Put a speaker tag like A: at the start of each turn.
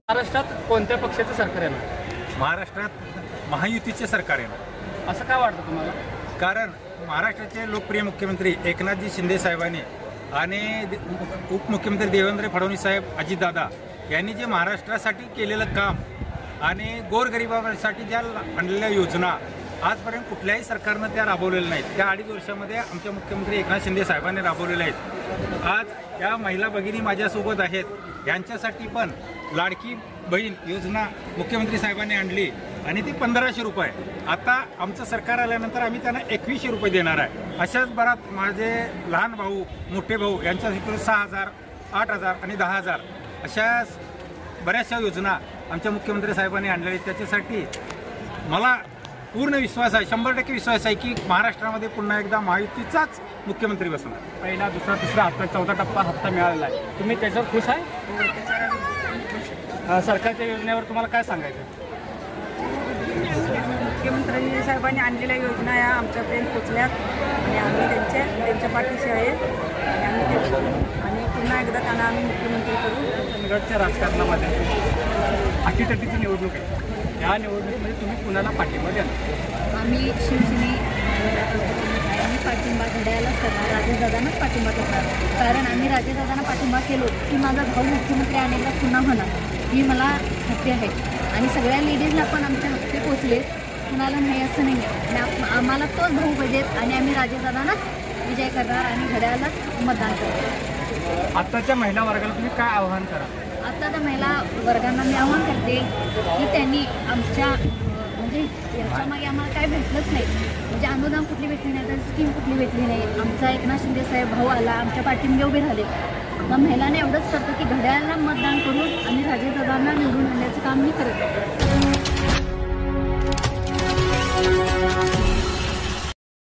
A: महाराष्ट्रात कोणत्या पक्षाचं सरकार येणार?
B: महाराष्ट्रात महायुतीचे सरकार येणार.
A: असं काय वाटतं तुम्हाला?
B: कारण महाराष्ट्राचे लोकप्रिय मुख्यमंत्री एकनाथजी शिंदे साहेबांनी आणि उपमुख्यमंत्री देवेंद्र फडणवीस साहेब, अजितदादा यांनी जे महाराष्ट्रासाठी केलेलं काम आणि गोरगरिबांसाठी ज्या आणलेल्या योजना आजपर्यंत कुठल्याही सरकारनं त्या राबवलेल्या नाहीत. त्या 2.5 वर्षामध्ये आमचे मुख्यमंत्री एकनाथ शिंदे साहेबांनी राबवलेल्या आहेत. आज या महिला भगिनी माझ्यासोबत आहेत. यांच्यासाठी पण लाडकी बहीण योजना मुख्यमंत्री साहेबांनी आणली आणि ती 1500 रुपये. आता आमचं सरकार आल्यानंतर आम्ही त्यांना 2100 रुपये देणार आहे. अशाच बराच माझे लहान भाऊ, मोठे भाऊ यांच्यासाठी 6000, 8000 आणि 10000 अशा बऱ्याचशा योजना आमच्या मुख्यमंत्री साहेबांनी आणलेल्या. त्याच्यासाठी मला पूर्ण विश्वास आहे, 100% विश्वास आहे की महाराष्ट्रामध्ये पुन्हा एकदा महायुतीचाच मुख्यमंत्री बसणार.
A: पहिला, दुसरा, तिसरा हप्ता, चौथा टप्पा हप्ता मिळालेला आहे. तुम्ही त्याच्यावर खुश आहे? सरकारच्या योजनेवर तुम्हाला काय सांगायचं?
C: मुख्यमंत्री साहेबांनी आणलेल्या योजना या आमच्यापर्यंत पोचल्यात आणि आम्ही त्यांच्या पाठीशी आहे आणि पुन्हा एकदा त्यांना आम्ही मुख्यमंत्री करू.
A: चंदगडच्या राजकारणामध्ये अटीतटीची निवडणूक आहे. या निवडणुकीमध्ये तुम्ही कुणाला पाठिंबा द्याल?
D: आम्ही शिवसेने आम्ही पाठिंबा घड्याळालाच करणार, राजेदादांनाच पाठिंबा करणार. कारण आम्ही राजेदादांना पाठिंबा केलो की माझा भाऊ मुख्यमंत्री अनेकदा पुन्हा होणार ही मला खात्री आहे. आणि सगळ्या लेडीजला पण आमच्या हक्के पोचले, कुणाला नाही असं नाही आहे. आणि आम्हाला तोच भाऊ पाहिजेत आणि आम्ही राजेदादांनाच विजय करणार आणि घड्याळालाच मतदान करणार.
A: आत्ताच्या महिला वर्गाला तुम्ही काय आव्हान करा?
D: आत्ताच्या महिला वर्गांना मी आव्हान करते की त्यांनी आमच्या म्हणजे याच्यामागे आम्हाला काय भेटलंच नाही, म्हणजे अनुदान कुठली भेटली नाही, तर स्कीम कुठली भेटली नाही. आमचा एकनाथ शिंदे साहेब भाऊ आला, आमच्या पाठीमागे उभे राहिले. मग महिलांना एवढंच करतो की घड्याळाला मतदान करून आणि राजेदादांना निवडून आणण्याचं काम मी करत.